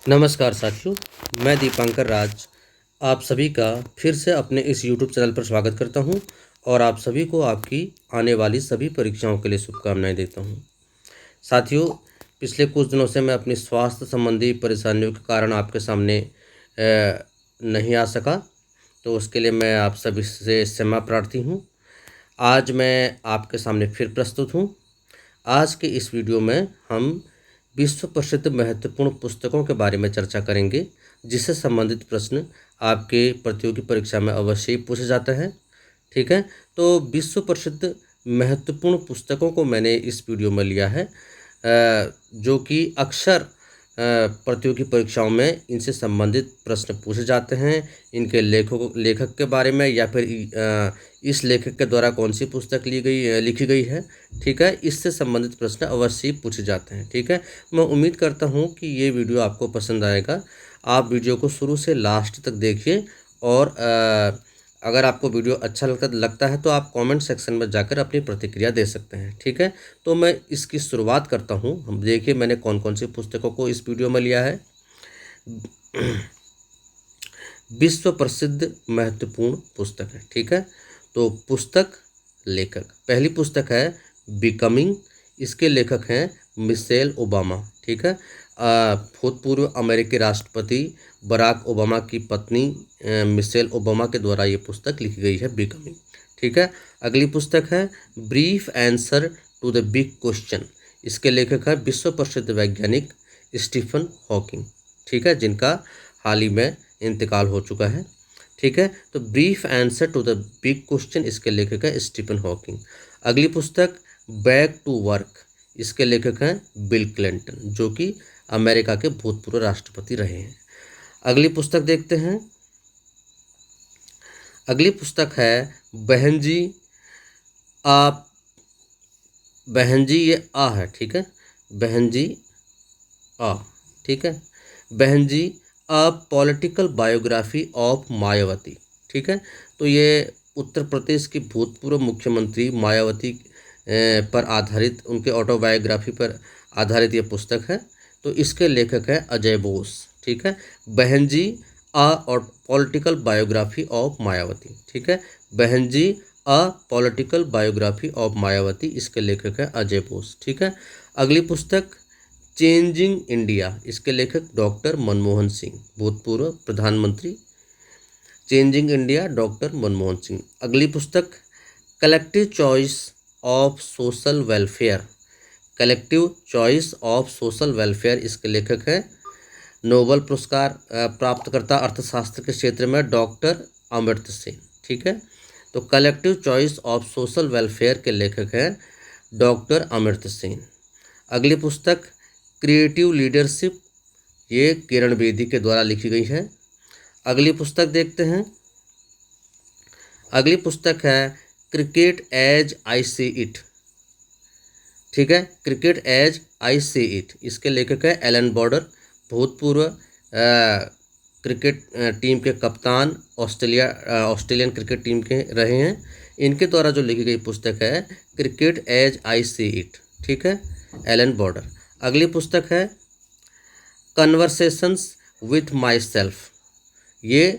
नमस्कार साथियों, मैं दीपांकर राज आप सभी का फिर से अपने इस YouTube चैनल पर स्वागत करता हूं और आप सभी को आपकी आने वाली सभी परीक्षाओं के लिए शुभकामनाएं देता हूं। साथियों, पिछले कुछ दिनों से मैं अपनी स्वास्थ्य संबंधी परेशानियों के कारण आपके सामने नहीं आ सका, तो उसके लिए मैं आप सभी से क्षमा प्रार्थी हूं। आज मैं आपके सामने फिर प्रस्तुत हूं। आज के इस वीडियो में हम विश्व प्रसिद्ध महत्वपूर्ण पुस्तकों के बारे में चर्चा करेंगे, जिससे संबंधित प्रश्न आपके प्रतियोगी परीक्षा में अवश्य ही पूछे जाते हैं। ठीक है, तो विश्व प्रसिद्ध महत्वपूर्ण पुस्तकों को मैंने इस वीडियो में लिया है, जो कि अक्सर प्रतियोगी परीक्षाओं में इनसे संबंधित प्रश्न पूछे जाते हैं। इनके लेखक के बारे में या फिर इस लेखक के द्वारा कौन सी पुस्तक लिखी गई है। ठीक है, इससे संबंधित प्रश्न अवश्य ही पूछे जाते हैं। ठीक है, मैं उम्मीद करता हूं कि ये वीडियो आपको पसंद आएगा। आप वीडियो को शुरू से लास्ट तक देखिए और अगर आपको वीडियो अच्छा लगता है तो आप कमेंट सेक्शन में जाकर अपनी प्रतिक्रिया दे सकते हैं। ठीक है, तो मैं इसकी शुरुआत करता हूं। हम देखिए मैंने कौन कौन सी पुस्तकों को इस वीडियो में लिया है। विश्व प्रसिद्ध महत्वपूर्ण पुस्तक है। ठीक है, तो पुस्तक लेखक, पहली पुस्तक है बिकमिंग। इसके लेखक हैं मिशेल ओबामा। ठीक है, भूतपूर्व अमेरिकी राष्ट्रपति बराक ओबामा की पत्नी मिशेल ओबामा के द्वारा ये पुस्तक लिखी गई है, बिकमिंग। ठीक है, अगली पुस्तक है brief answer to the big question. इसके लेखक है विश्व प्रसिद्ध वैज्ञानिक स्टीफन हॉकिंग। ठीक है, जिनका हाल ही में इंतकाल हो चुका है। ठीक है, तो brief answer to the big question, इसके लेखक है स्टीफन हॉकिंग। अगली पुस्तक बैक टू वर्क। इसके लेखक हैं बिल क्लिंटन, जो कि अमेरिका के भूतपूर्व राष्ट्रपति रहे हैं। अगली पुस्तक देखते हैं। अगली पुस्तक है बहन जी आप। बहन जी, ये आ है। ठीक है, बहन जी आ। ठीक है, Behenji a political biography of Mayawati. ठीक है, तो ये उत्तर प्रदेश की भूतपूर्व मुख्यमंत्री मायावती पर आधारित, उनके ऑटोबायोग्राफी पर आधारित ये पुस्तक है। तो इसके लेखक है अजय बोस। ठीक है, Behenji a political biography of Mayawati. ठीक है, Behenji a political biography of Mayawati, इसके लेखक है अजय बोस। ठीक है, अगली पुस्तक चेंजिंग इंडिया। इसके लेखक डॉक्टर मनमोहन सिंह, भूतपूर्व प्रधानमंत्री। Changing India, doctor Manmohan Singh. अगली पुस्तक collective choice of social welfare. Collective choice of social welfare, इसके लेखक हैं नोबेल पुरस्कार प्राप्तकर्ता अर्थशास्त्र के क्षेत्र में डॉक्टर अमर्त्य सेन। ठीक है, तो collective choice of social welfare के लेखक हैं डॉक्टर अमर्त्य सेन। अगली पुस्तक क्रिएटिव लीडरशिप, ये किरण बेदी के द्वारा लिखी गई है। अगली पुस्तक देखते हैं। अगली पुस्तक है cricket as I see it. ठीक है, cricket as I see it, इसके लेखक है एलन बॉर्डर, भूतपूर्व क्रिकेट टीम के कप्तान, ऑस्ट्रेलियन क्रिकेट टीम के रहे हैं। इनके द्वारा जो लिखी गई पुस्तक है cricket as I see it. ठीक है, एलन बॉर्डर। अगली पुस्तक है कन्वर्सेशंस विथ माई सेल्फ। ये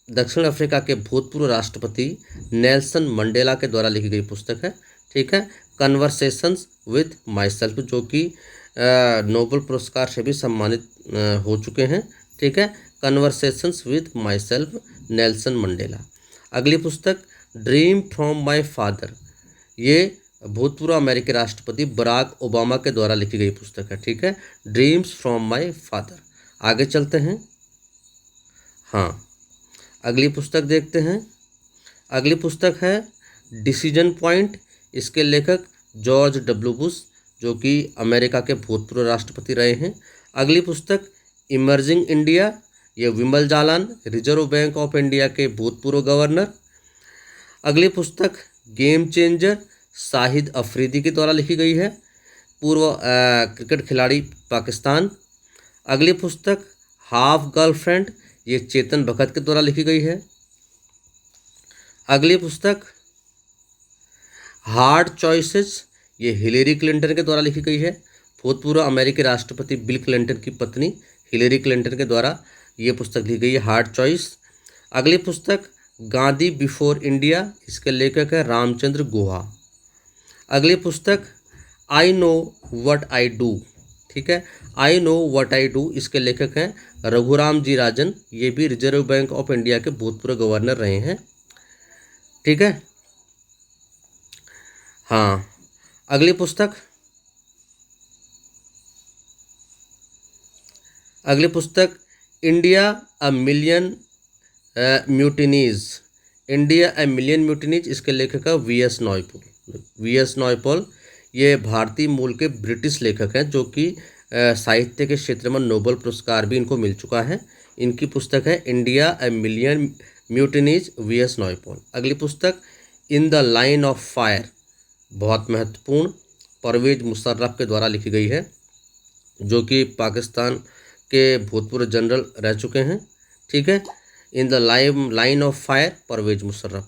दक्षिण अफ्रीका के भूतपूर्व राष्ट्रपति नेल्सन मंडेला के द्वारा लिखी गई पुस्तक है। ठीक है, कन्वर्सेशंस विथ माई सेल्फ, जो कि नोबेल पुरस्कार से भी सम्मानित हो चुके हैं। ठीक है, conversations with myself, Nelson Mandela. अगली पुस्तक ड्रीम फ्रॉम माई फादर। ये भूतपूर्व अमेरिकी राष्ट्रपति बराक ओबामा के द्वारा लिखी गई पुस्तक है। ठीक है, ड्रीम्स फ्रॉम माई फादर। आगे चलते हैं। हाँ, अगली पुस्तक देखते हैं। अगली पुस्तक है डिसीजन पॉइंट। इसके लेखक जॉर्ज डब्ल्यू बुश, जो कि अमेरिका के भूतपूर्व राष्ट्रपति रहे हैं। अगली पुस्तक इमर्जिंग इंडिया, ये Vimal Jalan, Reserve Bank of India के भूतपूर्व गवर्नर। अगली पुस्तक गेम चेंजर, शाहिद अफरीदी के द्वारा लिखी गई है, पूर्व क्रिकेट खिलाड़ी, पाकिस्तान। अगली पुस्तक हाफ गर्लफ्रेंड, ये चेतन भगत के द्वारा लिखी गई है। अगली पुस्तक हार्ड चॉइसेस, ये हिलेरी क्लिंटन के द्वारा लिखी गई है, भूतपूर्व अमेरिकी राष्ट्रपति बिल क्लिंटन की पत्नी हिलेरी क्लिंटन के द्वारा ये पुस्तक लिखी गई है, हार्ड चॉइस। अगली पुस्तक गांधी बिफोर इंडिया, इसके लेखक है रामचंद्र गुहा। अगली पुस्तक आई नो व्हाट आई डू, ठीक है, आई नो व्हाट आई डू, इसके लेखक हैं रघुराम जी राजन। ये भी रिजर्व बैंक ऑफ इंडिया के भूतपूर्व गवर्नर रहे हैं, ठीक है। हाँ, अगली पुस्तक India a million mutinies, India a million mutinies, इसके लेखक है वी.एस. नॉयपॉल। वी.एस. नॉयपॉल ये भारतीय मूल के ब्रिटिश लेखक हैं जो कि साहित्य के क्षेत्र में नोबेल पुरस्कार भी इनको मिल चुका है। इनकी पुस्तक है इंडिया अ मिलियन म्यूटिनीज, वी.एस. नॉयपॉल। अगली पुस्तक in the line of fire, बहुत महत्वपूर्ण, परवेज मुशर्रफ के द्वारा लिखी गई है, जो कि पाकिस्तान के भूतपूर्व जनरल रह चुके हैं, ठीक है। In the line of fire, Pervez Musharraf.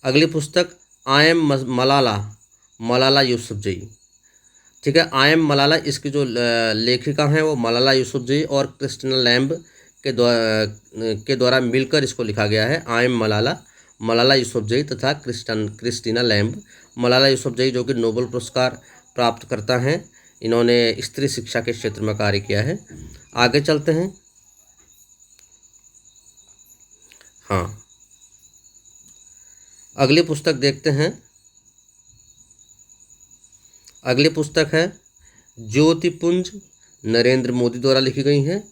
अगली पुस्तक आई एम मलाला, मलाला यूसुफजई, ठीक है। आई एम मलाला, इसकी जो लेखिका हैं वो मलाला यूसुफजई और क्रिस्टीना लैम्ब के द्वारा मिलकर इसको लिखा गया है। आई एम मलाला, मलाला यूसुफजई तथा क्रिस्टीना लैम्ब। मलाला यूसुफजई जो कि नोबेल पुरस्कार प्राप्त करता हैं, इन्होंने स्त्री शिक्षा के क्षेत्र में कार्य किया है। आगे चलते हैं। हाँ, अगली पुस्तक देखते हैं। अगली पुस्तक है ज्योतिपुंज, नरेंद्र मोदी द्वारा लिखी गई है।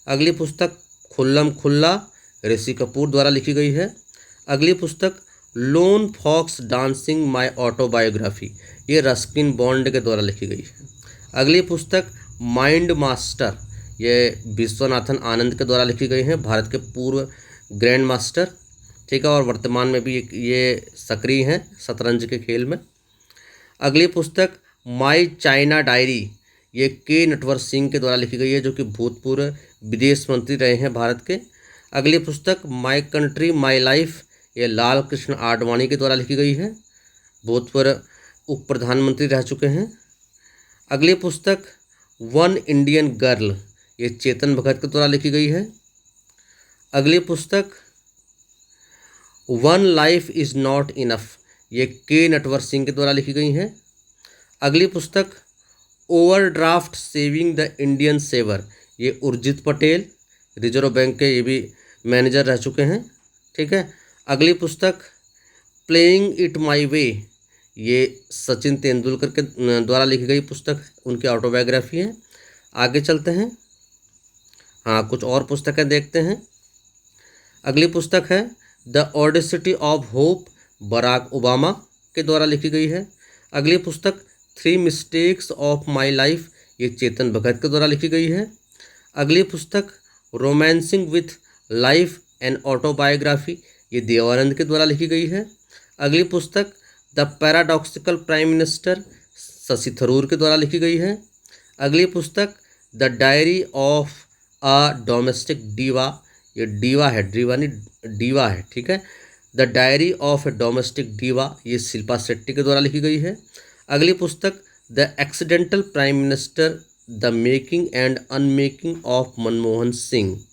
अगली पुस्तक खुल्लम खुल्ला, ऋषि कपूर द्वारा लिखी गई है। अगली पुस्तक lone fox dancing my autobiography, ये रस्किन बॉन्ड के द्वारा लिखी गई है। अगली पुस्तक माइंड मास्टर, ये विश्वनाथन आनंद के द्वारा लिखी गई है, भारत के पूर्व ग्रैंड मास्टर, ठीक है, और वर्तमान में भी ये सक्रिय हैं शतरंज के खेल में। अगली पुस्तक माई चाइना डायरी, ये के नटवर सिंह के द्वारा लिखी गई है, जो कि भूतपूर्व विदेश मंत्री रहे हैं भारत के। अगली पुस्तक माई कंट्री माई लाइफ, ये लाल कृष्ण आडवाणी के द्वारा लिखी गई है, भूतपूर्व उप प्रधानमंत्री रह चुके हैं। अगली पुस्तक वन इंडियन गर्ल, ये चेतन भगत के द्वारा लिखी गई है। अगली पुस्तक one life is not enough, ये के नटवर सिंह के द्वारा लिखी गई है। अगली पुस्तक overdraft saving the Indian saver, ये उर्जित पटेल, रिजर्व बैंक के ये भी मैनेजर रह चुके हैं, ठीक है। अगली पुस्तक प्लेइंग इट माई वे, ये सचिन तेंदुलकर के द्वारा लिखी गई पुस्तक, उनकी ऑटोबायोग्राफी है। आगे चलते हैं। हाँ, कुछ और पुस्तकें देखते हैं। अगली पुस्तक है the audacity of hope, Barack Obama के द्वारा लिखी गई है। अगली पुस्तक three mistakes of my life, ये चेतन भगत के द्वारा लिखी गई है। अगली पुस्तक romancing with life and autobiography, ये देवानंद के द्वारा लिखी गई है। अगली पुस्तक the paradoxical prime minister, Shashi Tharoor के द्वारा लिखी गई है। अगली पुस्तक the diary of a domestic diva, ये डीवा है, डीवा नहीं डीवा है, ठीक है। The diary of A domestic diva, ये शिल्पा शेट्टी के द्वारा लिखी गई है। अगली पुस्तक the accidental prime minister, the making and unmaking of Manmohan Singh,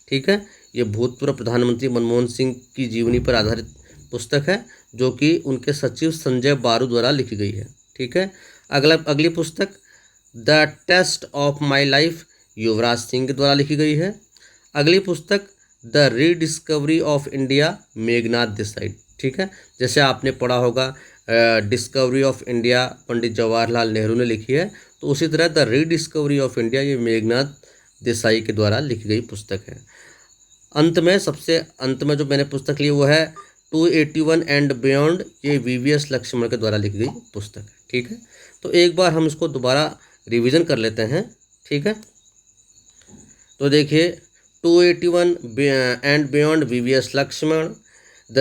ठीक है। ये भूतपूर्व प्रधानमंत्री मनमोहन सिंह की जीवनी पर आधारित पुस्तक है, जो कि उनके सचिव संजय बारू द्वारा लिखी गई है, ठीक है। अगली पुस्तक the test of my life, Yuvraj Singh के द्वारा लिखी गई है। अगली पुस्तक the rediscovery of India, Meghnad Desai, ठीक है। जैसे आपने पढ़ा होगा discovery of India Pandit Jawaharlal Nehru ने लिखी है, तो उसी तरह द रीडिस्कवरी ऑफ इंडिया ये मेघनाथ देसाई के द्वारा लिखी गई पुस्तक है। सबसे अंत में जो मैंने पुस्तक ली वो है 281 एंड बियॉन्ड, ये वी.वी.एस. लक्ष्मण के द्वारा लिखी गई पुस्तक, ठीक है। तो एक बार हम इसको दोबारा रिवीजन कर लेते हैं, ठीक है। तो देखिए 281 एंड बियॉन्ड, वी.वी.एस. Laxman. The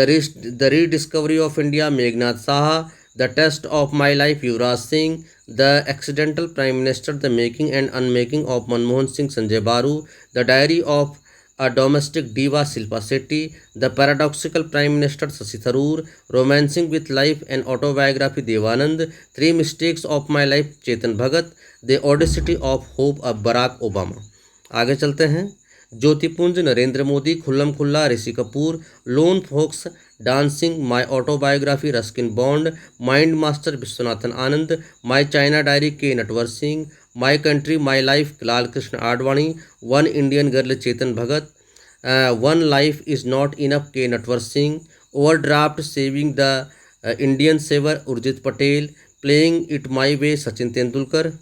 rediscovery of India, Meghnad Saha. The test of my life, Yuvraj Singh. The accidental prime minister, the making and unmaking of Manmohan Singh, Sanjaya Baru. The diary of a domestic diva, Shilpa Shetty. The paradoxical prime minister, Shashi Tharoor. Romancing with life and autobiography, Dev Anand. Three mistakes of my life, Chetan Bhagat. The audacity of hope, Barack Obama. आगे चलते हैं। ज्योतिपुंज Narendra Modi, Khullam Khulla Rishi Kapoor, lone fox dancing, my autobiography Ruskin Bond, mind master Viswanathan Anand, my China diary K Natwar Singh, my country my life Lal Krishna Advani, one Indian girl Chetan Bhagat, one life is not enough K Natwar Singh, overdraft saving the Indian saver Urjit Patel, playing it my way Sachin Tendulkar.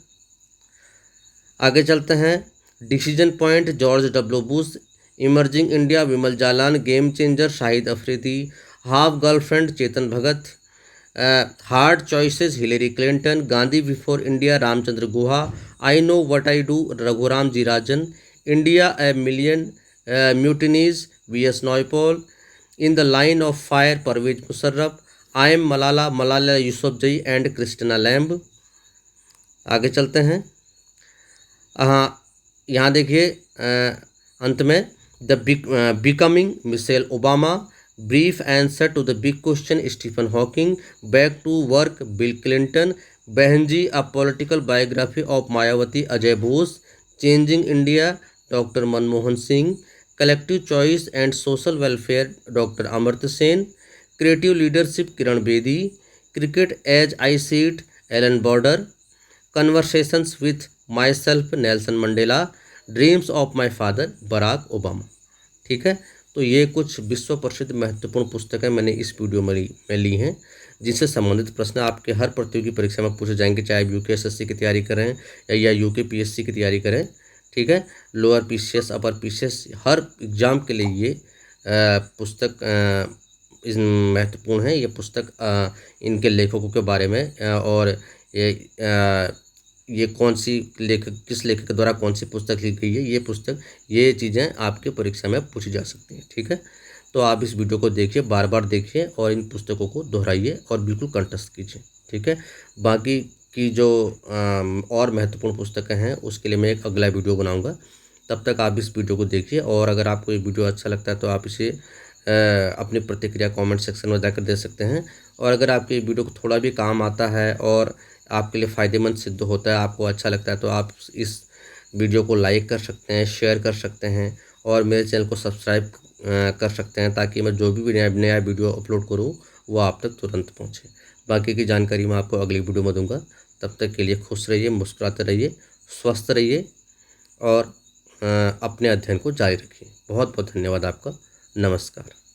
आगे चलते हैं। Decision point George W Bush, emerging India Vimal Jalan, game changer Shahid Afridi, half girlfriend Chetan Bhagat, hard choices Hillary Clinton, Gandhi before India Ramachandra Guha, I know what I do Raghuram G Rajan, India a million mutinies V S Naipaul, in the line of fire Pervez Musharraf, I am Malala Malala Yousafzai and Christina Lamb. आगे चलते हैं। हाँ, यहाँ देखिए अंत में the becoming Michelle Obama, brief answer to the big question Stephen Hawking, back to work bill Clinton, Behenji a political biography of Mayawati Ajay Bose, changing India doctor Manmohan Singh, collective choice and social welfare doctor Amartya Sen, creative leadership Kiran Bedi, cricket as I see it Allan Border, conversations with myself Nelson Mandela, dreams of my father Barack Obama. ठीक है, तो ये कुछ विश्व प्रसिद्ध महत्वपूर्ण पुस्तकें मैंने इस वीडियो में ली हैं, जिससे संबंधित प्रश्न आपके हर प्रतियोगी परीक्षा में पूछे जाएंगे, चाहे यूकेएसएससी की तैयारी करें या यूकेपीएससी की तैयारी करें। ठीक है, लोअर पीसीएस अपर पीसीएस हर एग्जाम के लिए ये पुस्तक महत्वपूर्ण है। ये पुस्तक इनके लेखकों के बारे में और ये कौन सी लेखक किस लेखक के द्वारा कौन सी पुस्तक लिखी गई है, ये पुस्तक ये चीज़ें आपके परीक्षा में पूछी जा सकती हैं। ठीक है, तो आप इस वीडियो को देखिए, बार बार देखिए और इन पुस्तकों को दोहराइए और बिल्कुल कंठस्थ कीजिए। ठीक है, बाकी की जो और महत्वपूर्ण पुस्तकें हैं उसके लिए मैं एक अगला वीडियो बनाऊंगा। तब तक आप इस वीडियो को देखिए, और अगर आपको ये वीडियो अच्छा लगता है तो आप इसे अपनी प्रतिक्रिया कमेंट सेक्शन में जाकर दे सकते हैं। और अगर आपके ये वीडियो को थोड़ा भी काम आता है और आपके लिए फ़ायदेमंद सिद्ध होता है, आपको अच्छा लगता है, तो आप इस वीडियो को लाइक कर सकते हैं, शेयर कर सकते हैं और मेरे चैनल को सब्सक्राइब कर सकते हैं, ताकि मैं जो भी नया वीडियो अपलोड करूं वो आप तक तुरंत पहुंचे। बाकी की जानकारी मैं आपको अगली वीडियो में दूंगा। तब तक के लिए खुश रहिए, मुस्कुराते रहिए, स्वस्थ रहिए और अपने अध्ययन को जारी रखिए। बहुत बहुत धन्यवाद आपका। नमस्कार।